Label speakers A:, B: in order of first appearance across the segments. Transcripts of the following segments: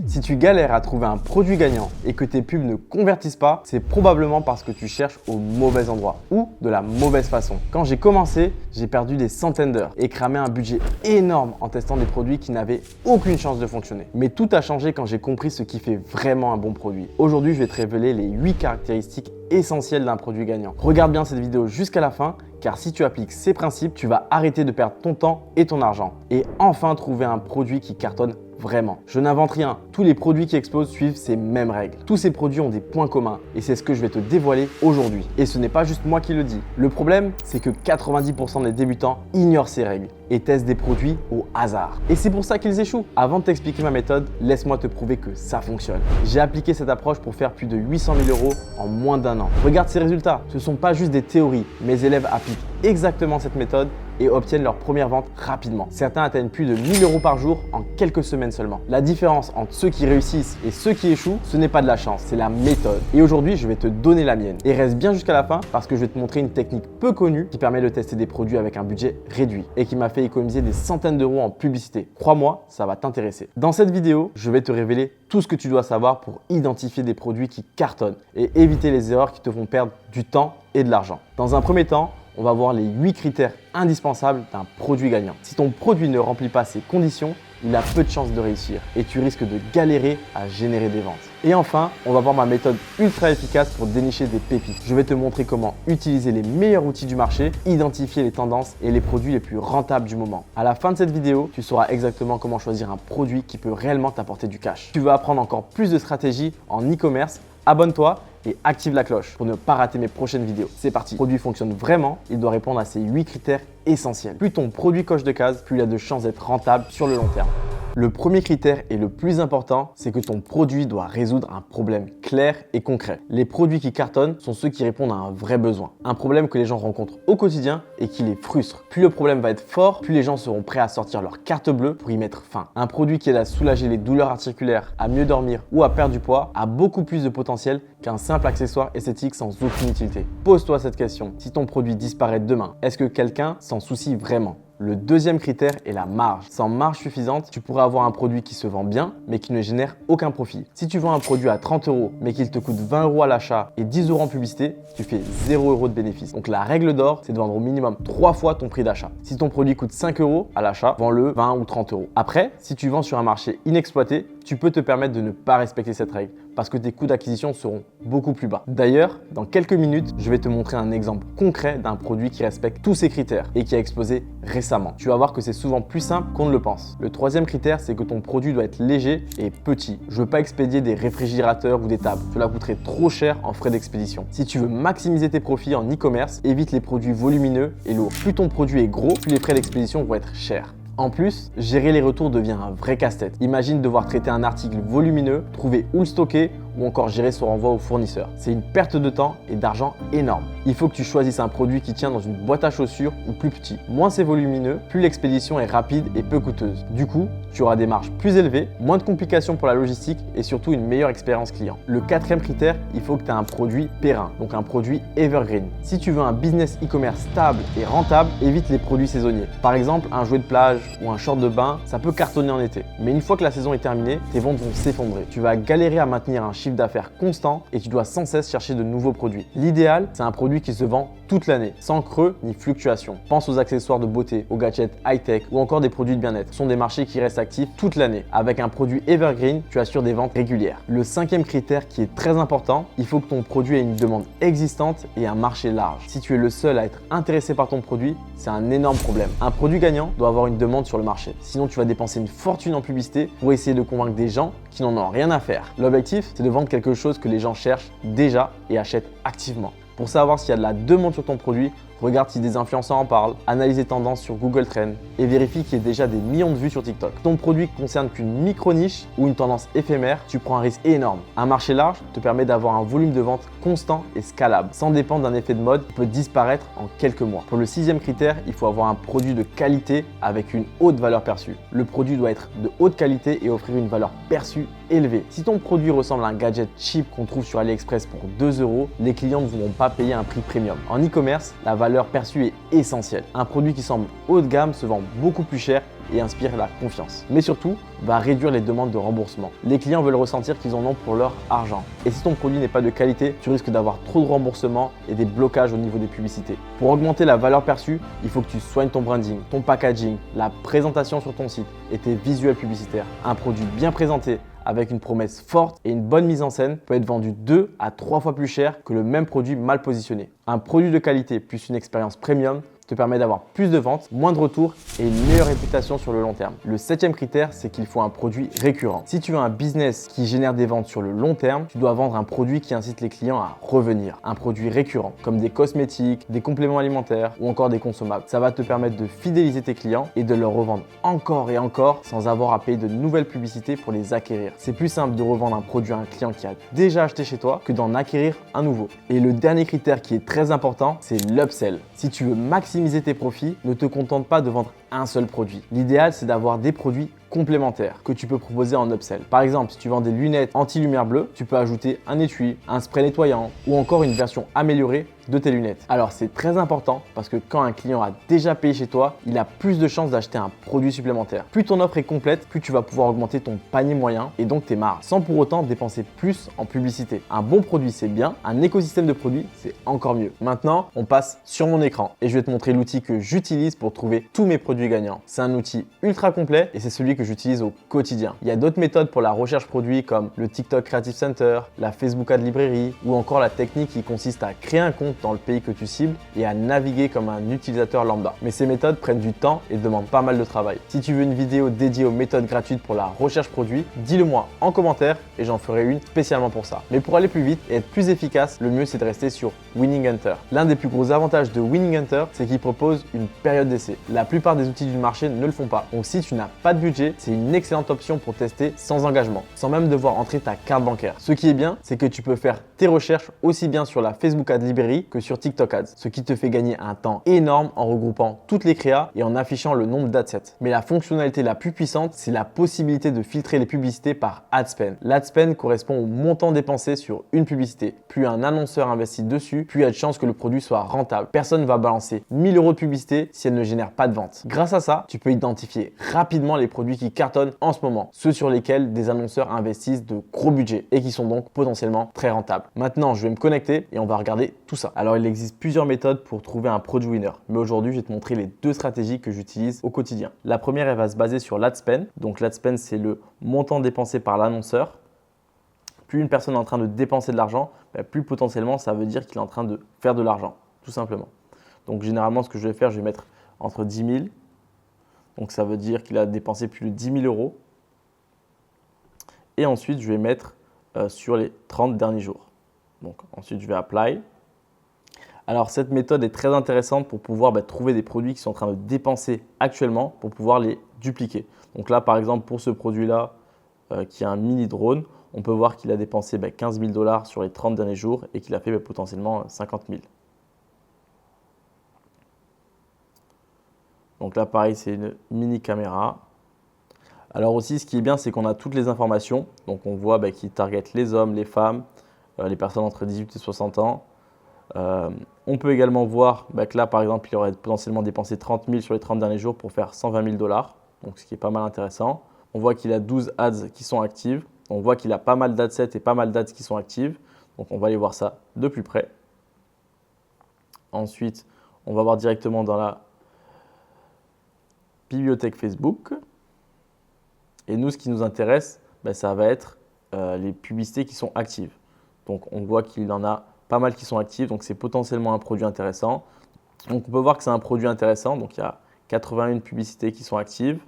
A: Si tu galères à trouver un produit gagnant et que tes pubs ne convertissent pas, c'est probablement parce que tu cherches au mauvais endroit ou de la mauvaise façon. Quand j'ai commencé, j'ai perdu des centaines d'heures et cramé un budget énorme en testant des produits qui n'avaient aucune chance de fonctionner. Mais tout a changé quand j'ai compris ce qui fait vraiment un bon produit. Aujourd'hui, je vais te révéler les 8 caractéristiques essentielles d'un produit gagnant. Regarde bien cette vidéo jusqu'à la fin, car si tu appliques ces principes, tu vas arrêter de perdre ton temps et ton argent et enfin trouver un produit qui cartonne vraiment. Je n'invente rien, tous les produits qui explosent suivent ces mêmes règles. Tous ces produits ont des points communs et c'est ce que je vais te dévoiler aujourd'hui. Et ce n'est pas juste moi qui le dis. Le problème, c'est que 90% des débutants ignorent ces règles et testent des produits au hasard. Et c'est pour ça qu'ils échouent. Avant de t'expliquer ma méthode, laisse-moi te prouver que ça fonctionne. J'ai appliqué cette approche pour faire plus de 800 000 € en moins d'un an. Regarde ces résultats, ce ne sont pas juste des théories. Mes élèves appliquent exactement cette méthode et obtiennent leur première vente rapidement. Certains atteignent plus de 1 000 € par jour en quelques semaines seulement. La différence entre ceux qui réussissent et ceux qui échouent, ce n'est pas de la chance, c'est la méthode. Et aujourd'hui, je vais te donner la mienne. Et reste bien jusqu'à la fin parce que je vais te montrer une technique peu connue qui permet de tester des produits avec un budget réduit et qui m'a fait économiser des centaines d'euros en publicité. Crois-moi, ça va t'intéresser. Dans cette vidéo, je vais te révéler tout ce que tu dois savoir pour identifier des produits qui cartonnent et éviter les erreurs qui te font perdre du temps et de l'argent. Dans un premier temps, on va voir les 8 critères indispensables d'un produit gagnant. Si ton produit ne remplit pas ces conditions, il a peu de chances de réussir et tu risques de galérer à générer des ventes. Et enfin, on va voir ma méthode ultra efficace pour dénicher des pépites. Je vais te montrer comment utiliser les meilleurs outils du marché, identifier les tendances et les produits les plus rentables du moment. À la fin de cette vidéo, tu sauras exactement comment choisir un produit qui peut réellement t'apporter du cash. Tu vas apprendre encore plus de stratégies en e-commerce. Abonne-toi et active la cloche pour ne pas rater mes prochaines vidéos. C'est parti. Le produit fonctionne vraiment, il doit répondre à ces 8 critères essentiels. Plus ton produit coche de cases, plus il a de chances d'être rentable sur le long terme. Le premier critère et le plus important, c'est que ton produit doit résoudre un problème clair et concret. Les produits qui cartonnent sont ceux qui répondent à un vrai besoin, un problème que les gens rencontrent au quotidien et qui les frustre. Plus le problème va être fort, plus les gens seront prêts à sortir leur carte bleue pour y mettre fin. Un produit qui aide à soulager les douleurs articulaires, à mieux dormir ou à perdre du poids a beaucoup plus de potentiel qu'un simple accessoire esthétique sans aucune utilité. Pose-toi cette question, si ton produit disparaît demain, est-ce que quelqu'un s'en soucie vraiment ? Le deuxième critère est la marge. Sans marge suffisante, tu pourrais avoir un produit qui se vend bien, mais qui ne génère aucun profit. Si tu vends un produit à 30 € mais qu'il te coûte 20 € à l'achat et 10 € en publicité, tu fais 0 € de bénéfice. Donc la règle d'or, c'est de vendre au minimum 3 fois ton prix d'achat. Si ton produit coûte 5 € à l'achat, vends-le 20 ou 30 €. Après, si tu vends sur un marché inexploité, tu peux te permettre de ne pas respecter cette règle parce que tes coûts d'acquisition seront beaucoup plus bas. D'ailleurs, dans quelques minutes, je vais te montrer un exemple concret d'un produit qui respecte tous ces critères et qui a explosé récemment. Tu vas voir que c'est souvent plus simple qu'on ne le pense. Le troisième critère, c'est que ton produit doit être léger et petit. Je ne veux pas expédier des réfrigérateurs ou des tables. Cela coûterait trop cher en frais d'expédition. Si tu veux maximiser tes profits en e-commerce, évite les produits volumineux et lourds. Plus ton produit est gros, plus les frais d'expédition vont être chers. En plus, gérer les retours devient un vrai casse-tête. Imagine devoir traiter un article volumineux, trouver où le stocker ou encore gérer son renvoi au fournisseur. C'est une perte de temps et d'argent énorme. Il faut que tu choisisses un produit qui tient dans une boîte à chaussures ou plus petit. Moins c'est volumineux, plus l'expédition est rapide et peu coûteuse. Du coup, tu auras des marges plus élevées, moins de complications pour la logistique et surtout une meilleure expérience client. Le quatrième critère, il faut que tu aies un produit périn, donc un produit evergreen. Si tu veux un business e-commerce stable et rentable, évite les produits saisonniers. Par exemple, un jouet de plage ou un short de bain, ça peut cartonner en été. Mais une fois que la saison est terminée, tes ventes vont s'effondrer. Tu vas galérer à maintenir un chiffre d'affaires constant et tu dois sans cesse chercher de nouveaux produits. L'idéal, c'est un produit qui se vend toute l'année, sans creux ni fluctuation. Pense aux accessoires de beauté, aux gadgets high-tech ou encore des produits de bien-être. Ce sont des marchés qui restent actifs toute l'année. Avec un produit evergreen, tu assures des ventes régulières. Le cinquième critère qui est très important, il faut que ton produit ait une demande existante et un marché large. Si tu es le seul à être intéressé par ton produit, c'est un énorme problème. Un produit gagnant doit avoir une demande sur le marché. Sinon, tu vas dépenser une fortune en publicité pour essayer de convaincre des gens qui n'en ont rien à faire. L'objectif, c'est de vendre quelque chose que les gens cherchent déjà et achètent activement. Pour savoir s'il y a de la demande sur ton produit, regarde si des influenceurs en parlent, analyse les tendances sur Google Trends et vérifie qu'il y ait déjà des millions de vues sur TikTok. Si ton produit ne concerne qu'une micro-niche ou une tendance éphémère, tu prends un risque énorme. Un marché large te permet d'avoir un volume de vente constant et scalable, sans dépendre d'un effet de mode qui peut disparaître en quelques mois. Pour le sixième critère, il faut avoir un produit de qualité avec une haute valeur perçue. Le produit doit être de haute qualité et offrir une valeur perçue élevée. Si ton produit ressemble à un gadget cheap qu'on trouve sur AliExpress pour 2 €, les clients ne vont pas payer un prix premium. En e-commerce, la valeur perçue est essentielle. Un produit qui semble haut de gamme se vend beaucoup plus cher et inspire la confiance. Mais surtout, va réduire les demandes de remboursement. Les clients veulent ressentir qu'ils en ont pour leur argent. Et si ton produit n'est pas de qualité, tu risques d'avoir trop de remboursements et des blocages au niveau des publicités. Pour augmenter la valeur perçue, il faut que tu soignes ton branding, ton packaging, la présentation sur ton site et tes visuels publicitaires. Un produit bien présenté, avec une promesse forte et une bonne mise en scène, peut être vendu 2 à 3 fois plus cher que le même produit mal positionné. Un produit de qualité plus une expérience premium te permet d'avoir plus de ventes, moins de retours et une meilleure réputation sur le long terme. Le 7e critère, c'est qu'il faut un produit récurrent. Si tu as un business qui génère des ventes sur le long terme, tu dois vendre un produit qui incite les clients à revenir. Un produit récurrent, comme des cosmétiques, des compléments alimentaires ou encore des consommables. Ça va te permettre de fidéliser tes clients et de leur revendre encore et encore sans avoir à payer de nouvelles publicités pour les acquérir. C'est plus simple de revendre un produit à un client qui a déjà acheté chez toi que d'en acquérir un nouveau. Et le dernier critère qui est très important, c'est l'upsell. Si tu veux maximiser tes profits, ne te contente pas de vendre un seul produit. L'idéal, c'est d'avoir des produits complémentaires que tu peux proposer en upsell. Par exemple, si tu vends des lunettes anti-lumière bleue, tu peux ajouter un étui, un spray nettoyant ou encore une version améliorée de tes lunettes. Alors c'est très important parce que quand un client a déjà payé chez toi, il a plus de chances d'acheter un produit supplémentaire. Plus ton offre est complète, plus tu vas pouvoir augmenter ton panier moyen et donc tes marges, sans pour autant dépenser plus en publicité. Un bon produit, c'est bien, un écosystème de produits, c'est encore mieux. Maintenant, on passe sur mon écran et je vais te montrer l'outil que j'utilise pour trouver tous mes produits gagnants. C'est un outil ultra complet et c'est celui que j'utilise au quotidien. Il y a d'autres méthodes pour la recherche produit comme le TikTok Creative Center, la Facebook Ad Librairie ou encore la technique qui consiste à créer un compte dans le pays que tu cibles et à naviguer comme un utilisateur lambda. Mais ces méthodes prennent du temps et demandent pas mal de travail. Si tu veux une vidéo dédiée aux méthodes gratuites pour la recherche produit, dis-le moi en commentaire et j'en ferai une spécialement pour ça. Mais pour aller plus vite et être plus efficace, le mieux c'est de rester sur Winning Hunter. L'un des plus gros avantages de Winning Hunter, c'est qu'il propose une période d'essai. La plupart des outils du marché ne le font pas. Donc si tu n'as pas de budget, c'est une excellente option pour tester sans engagement, sans même devoir entrer ta carte bancaire. Ce qui est bien, c'est que tu peux faire tes recherches aussi bien sur la Facebook Ad Librairie que sur TikTok Ads, ce qui te fait gagner un temps énorme en regroupant toutes les créas et en affichant le nombre d'adsets. Mais la fonctionnalité la plus puissante, c'est la possibilité de filtrer les publicités par ad spend. L'ad spend correspond au montant dépensé sur une publicité. Plus un annonceur investit dessus, plus il y a de chances que le produit soit rentable. Personne ne va balancer 1000 € de publicité si elle ne génère pas de vente. Grâce à ça, tu peux identifier rapidement les produits qui cartonnent en ce moment, ceux sur lesquels des annonceurs investissent de gros budgets et qui sont donc potentiellement très rentables. Maintenant, je vais me connecter et on va regarder tout ça. Alors, il existe plusieurs méthodes pour trouver un produit winner, mais aujourd'hui, je vais te montrer les 2 stratégies que j'utilise au quotidien. La première, elle va se baser sur l'ad spend. Donc, l'ad spend, c'est le montant dépensé par l'annonceur. Plus une personne est en train de dépenser de l'argent, plus potentiellement, ça veut dire qu'il est en train de faire de l'argent, tout simplement. Donc, généralement, ce que je vais faire, je vais mettre entre 10 000. Donc, ça veut dire qu'il a dépensé plus de 10 000 €. Et ensuite, je vais mettre sur les 30 derniers jours. Donc, ensuite, je vais apply. Alors, cette méthode est très intéressante pour pouvoir trouver des produits qui sont en train de dépenser actuellement pour pouvoir les dupliquer. Donc là, par exemple, pour ce produit-là, qui est un mini drone, on peut voir qu'il a dépensé 15 000 $ sur les 30 derniers jours et qu'il a fait potentiellement 50 000. Donc là, pareil, c'est une mini caméra. Alors aussi, ce qui est bien, c'est qu'on a toutes les informations. Donc on voit qu'il target les hommes, les femmes, les personnes entre 18 et 60 ans. On peut également voir que là, par exemple, il aurait potentiellement dépensé 30 000 sur les 30 derniers jours pour faire 120 000 $. Donc ce qui est pas mal intéressant. On voit qu'il a 12 ads qui sont actives. On voit qu'il a pas mal d'adsets et pas mal d'ads qui sont actives. Donc on va aller voir ça de plus près. Ensuite, on va voir directement dans la bibliothèque Facebook. Et nous, ce qui nous intéresse, ça va être les publicités qui sont actives. Donc, on voit qu'il en a pas mal qui sont actives. Donc, c'est potentiellement un produit intéressant. Donc, on peut voir que c'est un produit intéressant. Donc, il y a 81 publicités qui sont actives.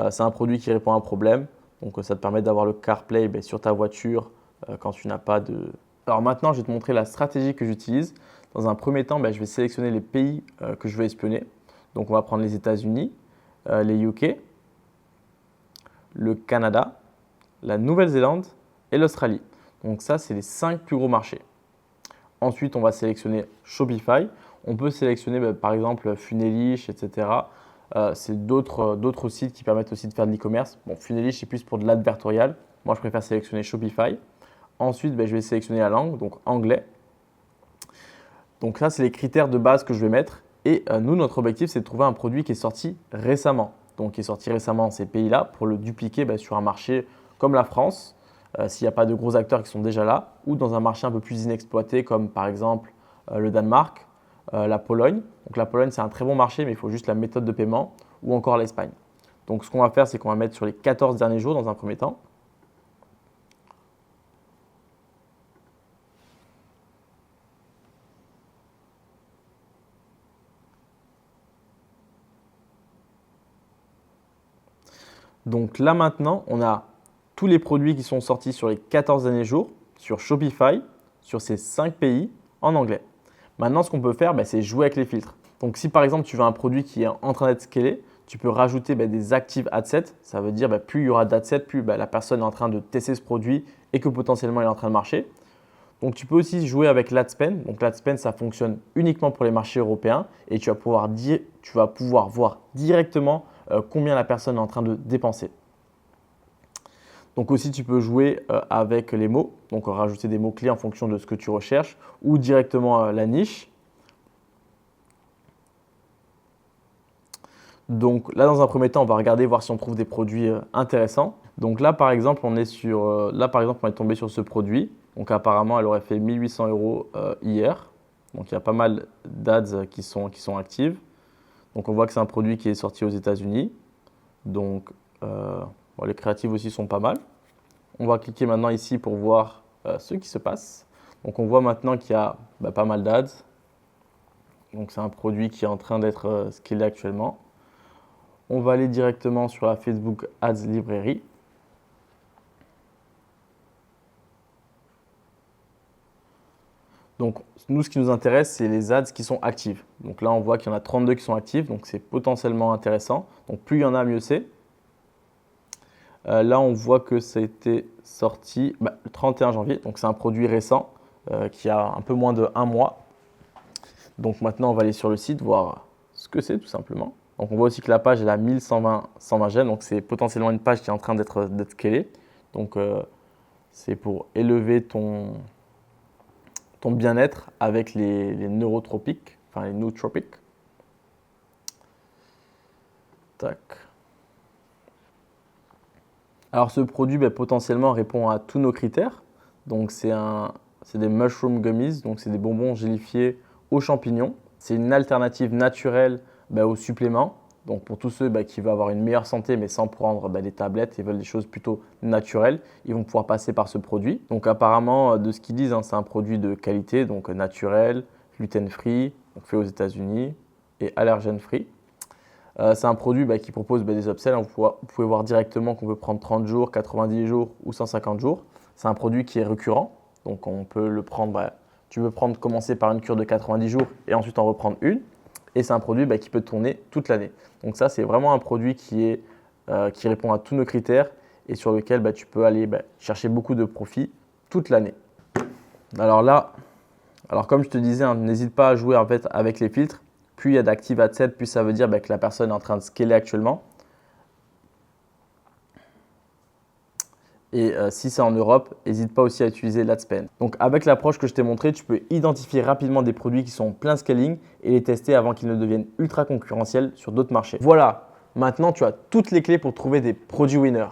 A: C'est un produit qui répond à un problème. Donc, ça te permet d'avoir le CarPlay sur ta voiture quand tu n'as pas de… Alors maintenant, je vais te montrer la stratégie que j'utilise. Dans un premier temps, je vais sélectionner les pays que je veux espionner. Donc, on va prendre les États-Unis, les UK, le Canada, la Nouvelle-Zélande et l'Australie. Donc ça, c'est les 5 plus gros marchés. Ensuite, on va sélectionner Shopify. On peut sélectionner par exemple Funelish, etc. C'est d'autres sites qui permettent aussi de faire de l'e-commerce. Bon, Funelish, c'est plus pour de l'advertorial. Moi, je préfère sélectionner Shopify. Ensuite, je vais sélectionner la langue, donc anglais. Donc ça, c'est les critères de base que je vais mettre. Et nous, notre objectif, c'est de trouver un produit qui est sorti récemment.
B: donc qui est sorti récemment dans ces pays-là, pour le dupliquer sur un marché comme la France, s'il n'y a pas de gros acteurs qui sont déjà là, ou dans un marché un peu plus inexploité comme par exemple le Danemark, la Pologne. Donc la Pologne, c'est un très bon marché, mais il faut juste la méthode de paiement, ou encore l'Espagne. Donc ce qu'on va faire, c'est qu'on va mettre sur les 14 derniers jours dans un premier temps. Donc là maintenant, on a tous les produits qui sont sortis sur les 14 derniers jours sur Shopify, sur ces 5 pays en anglais. Maintenant, ce qu'on peut faire, c'est jouer avec les filtres. Donc si par exemple tu veux un produit qui est en train d'être scalé, tu peux rajouter des active adsets. Ça veut dire plus il y aura d'adsets, plus la personne est en train de tester ce produit et que potentiellement il est en train de marcher. Donc tu peux aussi jouer avec l'adspend. Donc l'adspend, ça fonctionne uniquement pour les marchés européens et tu vas pouvoir voir directement combien la personne est en train de dépenser. Donc aussi, tu peux jouer avec les mots, donc rajouter des mots-clés en fonction de ce que tu recherches ou directement la niche. Donc là, dans un premier temps, on va regarder voir si on trouve des produits intéressants. Donc là, par exemple, on est tombé sur ce produit. Donc apparemment, elle aurait fait 1 800 € hier. Donc il y a pas mal d'ads qui sont actives. Donc on voit que c'est un produit qui est sorti aux États-Unis. Donc les créatives aussi sont pas mal. On va cliquer maintenant ici pour voir ce qui se passe. Donc on voit maintenant qu'il y a pas mal d'ads. Donc c'est un produit qui est en train d'être scalé actuellement. On va aller directement sur la Facebook Ads Library. Donc nous, ce qui nous intéresse, c'est les ads qui sont actives. Donc là, on voit qu'il y en a 32 qui sont actives, donc c'est potentiellement intéressant. Donc plus il y en a, mieux c'est. Là, on voit que ça a été sorti le 31 janvier, donc c'est un produit récent qui a un peu moins de 1 mois. Donc maintenant, on va aller sur le site, voir ce que c'est tout simplement. Donc on voit aussi que la page elle a 1120 j'aime, donc c'est potentiellement une page qui est en train d'être scalée. Donc c'est pour élever ton bien-être avec les neurotropiques, enfin les nootropiques. Tac. Alors ce produit potentiellement répond à tous nos critères. Donc c'est des mushroom gummies, donc c'est des bonbons gélifiés aux champignons. C'est une alternative naturelle aux suppléments. Donc pour tous ceux qui veulent avoir une meilleure santé mais sans prendre des tablettes et veulent des choses plutôt naturelles, ils vont pouvoir passer par ce produit. Donc apparemment, de ce qu'ils disent, c'est un produit de qualité, donc naturel, gluten-free, fait aux États-Unis et allergène-free. C'est un produit qui propose des upsells. Vous pouvez voir directement qu'on peut prendre 30 jours, 90 jours ou 150 jours. C'est un produit qui est récurrent, donc on peut le prendre. Tu peux commencer par une cure de 90 jours et ensuite en reprendre une. Et c'est un produit qui peut tourner toute l'année. Donc ça, c'est vraiment un produit qui répond à tous nos critères et sur lequel tu peux aller chercher beaucoup de profit toute l'année. Alors comme je te disais, n'hésite pas à jouer avec les filtres. Plus il y a d'active adsets, plus ça veut dire que la personne est en train de scaler actuellement. Et si c'est en Europe, n'hésite pas aussi à utiliser l'adspend. Donc avec l'approche que je t'ai montrée, tu peux identifier rapidement des produits qui sont plein scaling et les tester avant qu'ils ne deviennent ultra concurrentiels sur d'autres marchés. Voilà, maintenant tu as toutes les clés pour trouver des produits winners.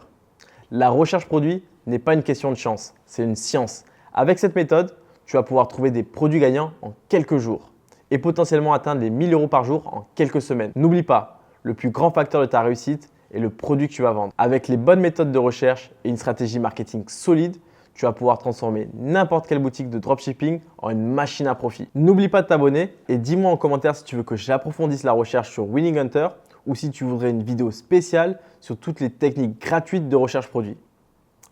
B: La recherche produit n'est pas une question de chance, c'est une science. Avec cette méthode, tu vas pouvoir trouver des produits gagnants en quelques jours et potentiellement atteindre les 1 000 € par jour en quelques semaines. N'oublie pas, le plus grand facteur de ta réussite est le produit que tu vas vendre. Avec les bonnes méthodes de recherche et une stratégie marketing solide, tu vas pouvoir transformer n'importe quelle boutique de dropshipping en une machine à profit. N'oublie pas de t'abonner et dis-moi en commentaire si tu veux que j'approfondisse la recherche sur Winning Hunter ou si tu voudrais une vidéo spéciale sur toutes les techniques gratuites de recherche produit.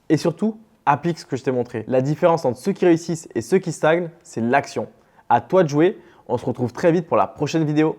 B: Et surtout, applique ce que je t'ai montré. La différence entre ceux qui réussissent et ceux qui stagnent, c'est l'action. À toi de jouer. On se retrouve très vite pour la prochaine vidéo.